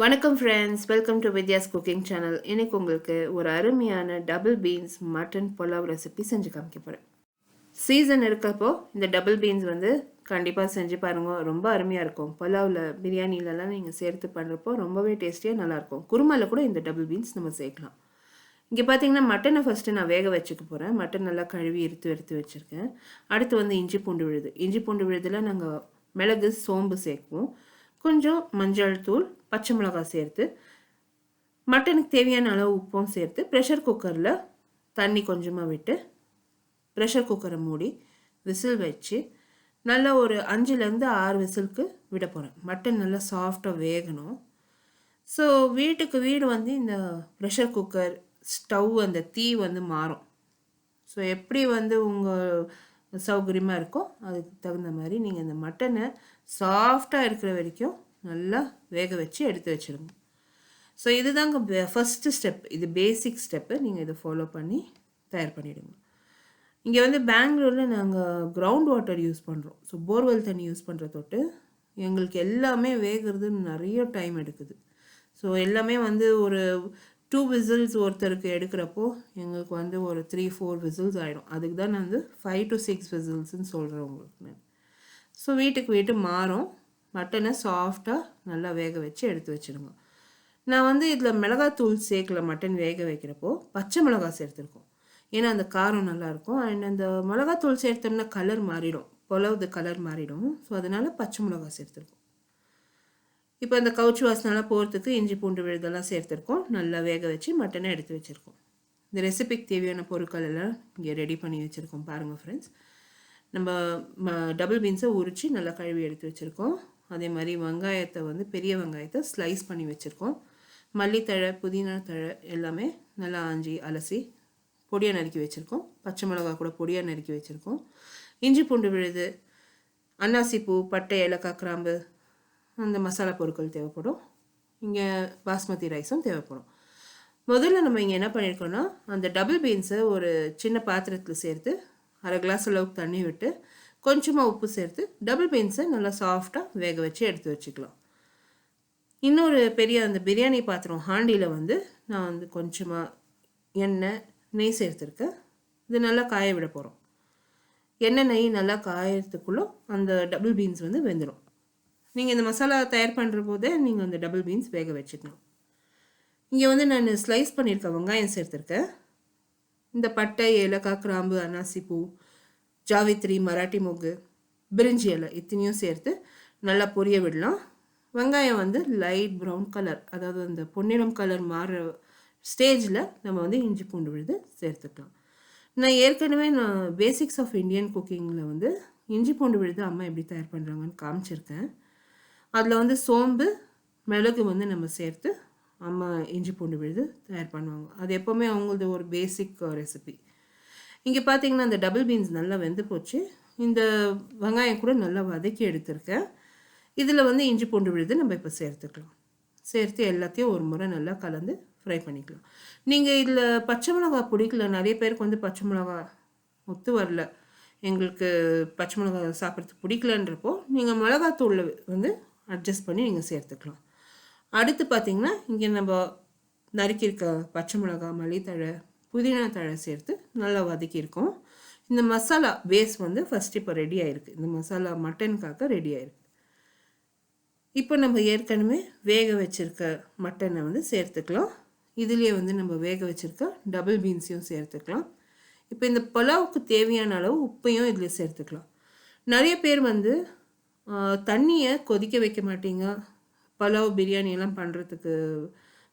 வணக்கம் friends, welcome to Vidya's cooking channel. இன்னைக்கு உங்களுக்கு ஒரு அருமையான double beans mutton pulao recipe செஞ்சு காமிக்க போகிறேன். சீசன் இருக்கப்போ இந்த டபுள் பீன்ஸ் கண்டிப்பாக செஞ்சு பாருங்க. ரொம்ப அருமையாக இருக்கும். புலாவில் பிரியாணிலலாம் நீங்கள் சேர்த்து பண்ணுறப்போ ரொம்பவே டேஸ்டியாக நல்லாயிருக்கும். குருமாவில் கூட இந்த டபுள் பீன்ஸ் நம்ம சேர்க்கலாம். இங்கே பார்த்தீங்கன்னா மட்டனை ஃபஸ்ட்டு நான் வேக வச்சுக்க போகிறேன். மட்டன் நல்லா கழுவி எடுத்து வச்சுருக்கேன். அடுத்து இஞ்சி பூண்டு விழுது. இஞ்சி பூண்டு விழுதில் நாங்கள் மிளகு சோம்பு சேர்க்குவோம். கொஞ்சம் மஞ்சள் தூள், பச்சை மிளகாய் சேர்த்து மட்டனுக்கு தேவையான அளவு உப்பும் சேர்த்து ப்ரெஷர் குக்கரில் தண்ணி கொஞ்சமாக விட்டு ப்ரெஷர் குக்கரை மூடி விசில் வச்சு நல்லா ஒரு 5லேருந்து 6 விசிலுக்கு விட போகிறேன். மட்டன் நல்லா சாஃப்டாக வேகணும். ஸோ வீட்டுக்கு வீடு இந்த ப்ரெஷர் குக்கர் ஸ்டவ் அந்த தீ மாறும். ஸோ எப்படி உங்கள் சௌகரியமாக இருக்கோ அதுக்கு தகுந்த மாதிரி நீங்கள் இந்த மட்டனை சாஃப்டாக இருக்கிற வரைக்கும் நல்லா வேக வச்சு எடுத்து வச்சுருங்க. ஸோ இதுதாங்க ஃபஸ்ட்டு ஸ்டெப். இது பேசிக் ஸ்டெப்பு. நீங்கள் இதை ஃபாலோ பண்ணி தயார் பண்ணிவிடுங்க. இங்கே பெங்களூரில் நாங்கள் கிரவுண்ட் வாட்டர் யூஸ் பண்ணுறோம். ஸோ போர்வெல் தண்ணி யூஸ் பண்ணுற தொட்டு எங்களுக்கு எல்லாமே வேகிறது நிறைய டைம் எடுக்குது. ஸோ எல்லாமே ஒரு 2 விசில்ஸ் ஒருத்தருக்கு எடுக்கிறப்போ எங்களுக்கு ஒரு 3-4 விசில்ஸ் ஆகிடும். அதுக்கு தான் நான் 5 to 6 விசில்ஸ்ன்னு சொல்கிறேன் உங்களுக்கு நான். ஸோ வீட்டுக்கு மாறும். மட்டனை சாஃப்டாக நல்லா வேக வச்சு எடுத்து வச்சுடுங்க. நான் இதில் மிளகாத்தூள் சேர்க்கல. மட்டன் வேக வைக்கிறப்போ பச்சை மிளகாய் சேர்த்துருக்கோம். ஏன்னா அந்த காரம் நல்லாயிருக்கும். அண்ட் அந்த மிளகாத்தூள் சேர்த்தோம்னா கலர் மாறிடும், புலாவுது கலர் மாறிடும். ஸோ அதனால் பச்சை மிளகாய் சேர்த்துருக்கோம். இப்போ அந்த கவுச்சி வாசனெலாம் போகிறதுக்கு இஞ்சி பூண்டு விழுதெல்லாம் சேர்த்துருக்கோம். நல்லா வேக வச்சு மட்டனை எடுத்து வச்சுருக்கோம். இந்த ரெசிபிக்கு தேவையான பொருட்கள் எல்லாம் இங்கே ரெடி பண்ணி வச்சுருக்கோம். பாருங்கள் ஃப்ரெண்ட்ஸ், நம்ம டபுள் பீன்ஸை உரித்து நல்லா கழுவி எடுத்து வச்சுருக்கோம். அதே மாதிரி வெங்காயத்தை பெரிய வெங்காயத்தை ஸ்லைஸ் பண்ணி வச்சுருக்கோம். மல்லித்தழை, புதினா தழை எல்லாமே நல்லா ஆஞ்சி அலசி பொடியாக நறுக்கி வச்சுருக்கோம். பச்சை மிளகா கூட பொடியாக நறுக்கி வச்சுருக்கோம். இஞ்சி பூண்டு விழுது, அன்னாசிப்பூ, பட்டை, ஏலக்காய், கிராம்பு, அந்த மசாலா பொருட்கள் தேவைப்படும். இங்கே பாஸ்மதி ரைஸும் தேவைப்படும். முதல்ல நம்ம இங்கே என்ன பண்ணியிருக்கோன்னா, அந்த டபுள் பீன்ஸை ஒரு சின்ன பாத்திரத்தில் சேர்த்து 1/2 கிளாஸ் அளவுக்கு தண்ணி விட்டு கொஞ்சமாக உப்பு சேர்த்து டபுள் பீன்ஸை நல்லா சாஃப்டாக வேக வச்சு எடுத்து வச்சுக்கலாம். இன்னொரு பெரிய அந்த பிரியாணி பாத்திரம் ஹாண்டியில் நான் கொஞ்சமாக எண்ணெய், நெய் சேர்த்துருக்கேன். இது நல்லா காய விட போகிறோம். எண்ணெய், நெய் நல்லா காயறதுக்குள்ளே அந்த டபுள் பீன்ஸ் வெந்துடும். நீங்கள் இந்த மசாலா தயார் பண்ணுற போதே நீங்கள் அந்த டபுள் பீன்ஸ் வேக வச்சுக்கணும். இங்கே நான் ஸ்லைஸ் பண்ணியிருக்கேன் வெங்காயம் சேர்த்துருக்கேன். இந்த பட்டை, ஏலக்காய், கிராம்பு, அன்னாசிப்பூ, ஜாவித்ரி, மராட்டி மொக்கு, பிரிஞ்சி இலை இத்தனையும் சேர்த்து நல்லா பொரிய விடலாம். வெங்காயம் லைட் ப்ரௌன் கலர், அதாவது அந்த பொன்னிறம் கலர் மாறுற ஸ்டேஜில் நம்ம இஞ்சி பூண்டு விழுது சேர்த்துக்கலாம். நான் ஏற்கனவே பேசிக்ஸ் ஆஃப் இந்தியன் குக்கிங்கில் இஞ்சி பூண்டு விழுது அம்மா எப்படி தயார் பண்ணுறாங்கன்னு காமிச்சிருக்கேன். அதில் சோம்பு, மிளகு நம்ம சேர்த்து அம்மா இஞ்சி பூண்டு விழுது தயார் பண்ணுவாங்க. அது எப்போவுமே அவங்களது ஒரு பேசிக் ரெசிபி. இங்கே பார்த்தீங்கன்னா அந்த டபுள் பீன்ஸ் நல்லா வெந்து போச்சு. இந்த வெங்காயம் கூட நல்லா வதக்கி எடுத்திருக்கேன். இதில் இஞ்சி பூண்டு விழுது நம்ம இப்போ சேர்த்துக்கலாம். சேர்த்து எல்லாத்தையும் ஒரு முறை நல்லா கலந்து ஃப்ரை பண்ணிக்கலாம். நீங்கள் இதில் பச்சை மிளகாய் பிடிக்கல, நிறைய பேருக்கு பச்சை மிளகாய் ஒத்து வரல, எங்களுக்கு பச்சை மிளகாய் சாப்பிட்றதுக்கு பிடிக்கலன்றப்போ நீங்கள் மிளகாத்தூளில் அட்ஜஸ்ட் பண்ணி நீங்கள் சேர்த்துக்கலாம். அடுத்து பார்த்திங்கன்னா இங்கே நம்ம நறுக்கியிருக்க பச்சை மிளகாய், மல்லித்தழை, புதினா தழை சேர்த்து நல்லா வதக்கியிருக்கோம். இந்த மசாலா பேஸ் ஃபஸ்ட் இப்போ ரெடி ஆகிருக்கு. இந்த மசாலா மட்டனுக்காக ரெடி ஆகிருக்கு. இப்போ நம்ம ஏற்கனவே வேக வச்சுருக்க மட்டனை சேர்த்துக்கலாம். இதுலேயே நம்ம வேக வச்சுருக்க டபுள் பீன்ஸையும் சேர்த்துக்கலாம். இப்போ இந்த புலாவுக்கு தேவையான அளவு உப்பையும் இதில் சேர்த்துக்கலாம். நிறைய பேர் தண்ணியை கொதிக்க வைக்க மாட்டீங்க. புலாவ் பிரியாணியெல்லாம் பண்ணுறதுக்கு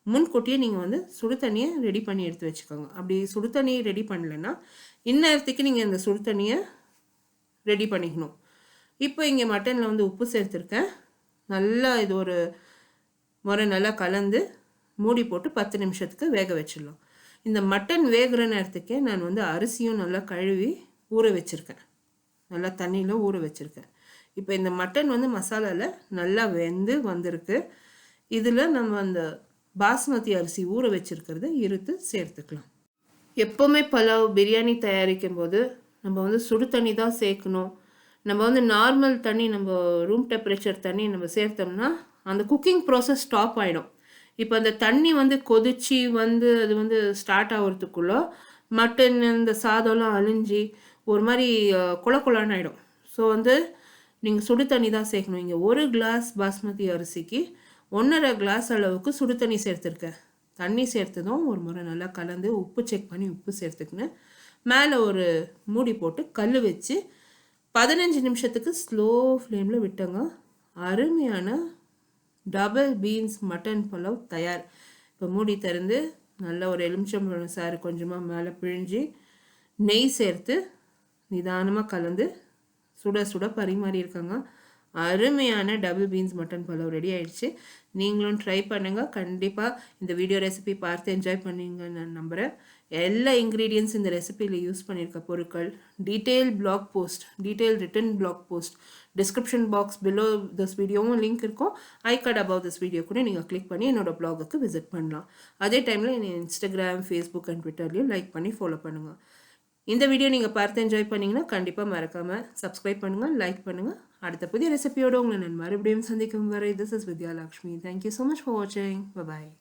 முன்கூட்டியே நீங்கள் சுடு தண்ணியை ரெடி பண்ணி எடுத்து வச்சுக்கோங்க. அப்படி சுடு தண்ணியை ரெடி பண்ணலைன்னா இந்நேரத்துக்கு நீங்கள் இந்த சுடு தண்ணியை ரெடி பண்ணிக்கணும். இப்போ இங்கே மட்டனில் உப்பு சேர்த்துருக்கேன். நல்லா இது ஒரு முறை நல்லா கலந்து மூடி போட்டு 10 நிமிஷத்துக்கு வேக வச்சிடலாம். இந்த மட்டன் வேகிற நேரத்துக்கே நான் அரிசியும் நல்லா கழுவி ஊற வச்சுருக்கேன். நல்லா தண்ணியில் ஊற வச்சுருக்கேன். இப்போ இந்த மட்டன் மசாலாவில் நல்லா வெந்து வந்திருக்கு. இதில் நம்ம அந்த பாஸ்மதி அரிசி ஊற வச்சுருக்கிறத இருத்து சேர்த்துக்கலாம். எப்போவுமே புலாவ் பிரியாணி தயாரிக்கும் போது நம்ம சுடு தண்ணி தான் சேர்க்கணும். நம்ம நார்மல் தண்ணி, நம்ம ரூம் டெம்பரேச்சர் தண்ணி நம்ம சேர்த்தோம்னா அந்த குக்கிங் ப்ராசஸ் ஸ்டாப் ஆகிடும். இப்போ அந்த தண்ணி வந்து கொதிச்சு வந்து அது வந்து ஸ்டார்ட் ஆகிறதுக்குள்ளே மட்டன் இந்த சாதம்லாம் அழிஞ்சி ஒரு மாதிரி குல குலான்னு ஆகிடும். ஸோ வந்து நீங்கள் சுடு தண்ணி தான் சேர்க்கணும். இங்கே 1 கிளாஸ் பாஸ்மதி அரிசிக்கு 1.5 கிளாஸ் அளவுக்கு சுடு தண்ணி சேர்த்துருக்கேன். தண்ணி சேர்த்ததும் ஒரு முறை நல்லா கலந்து உப்பு செக் பண்ணி உப்பு சேர்த்துக்கினேன். மேலே ஒரு மூடி போட்டு கல் வச்சு 15 நிமிஷத்துக்கு ஸ்லோ ஃப்ளேமில் விட்டங்க. அருமையான டபுள் பீன்ஸ் மட்டன் புலாவ் தயார். இப்போ மூடி திறந்து நல்ல ஒரு எலுமிச்சம்பழம் சாறு கொஞ்சமாக மேலே பிழிஞ்சு நெய் சேர்த்து நிதானமாக கலந்து சுட சுட பரிமாறி இருக்காங்க. அருமையான double beans mutton pulao ready ஆயிடுச்சு. நீங்களும் ட்ரை பண்ணுங்கள். கண்டிப்பாக இந்த வீடியோ ரெசிபி பார்த்து என்ஜாய் பண்ணுவீங்கன்னு நான் நம்புகிறேன். எல்லா இன்க்ரீடியன்ட்ஸ் இந்த ரெசிபியில் யூஸ் பண்ணியிருக்க பொருட்கள் detail written blog post description box below this வீடியோவும் லிங்க் இருக்கும். I card above this video கூட நீங்கள் கிளிக் பண்ணி என்னோடய பிளாகுக்கு விசிட் பண்ணலாம். அதே டைமில் என்னை இன்ஸ்டாகிராம், ஃபேஸ்புக் அண்ட் ட்விட்டர்லையும் லைக் பண்ணி ஃபாலோ பண்ணுங்கள். இந்த வீடியோ நீங்கள் பார்த்து என்ஜாய் பண்ணிங்கன்னா கண்டிப்பாக மறக்காமல் சப்ஸ்கிரைப் பண்ணுங்கள், லைக் பண்ணுங்கள். அடுத்த புதிய ரெசிபியோடு உங்களை நான் மறுபடியும் சந்திக்கும் வரை this is Vidya Lakshmi. Thank you so much for வாட்சிங். பாய்.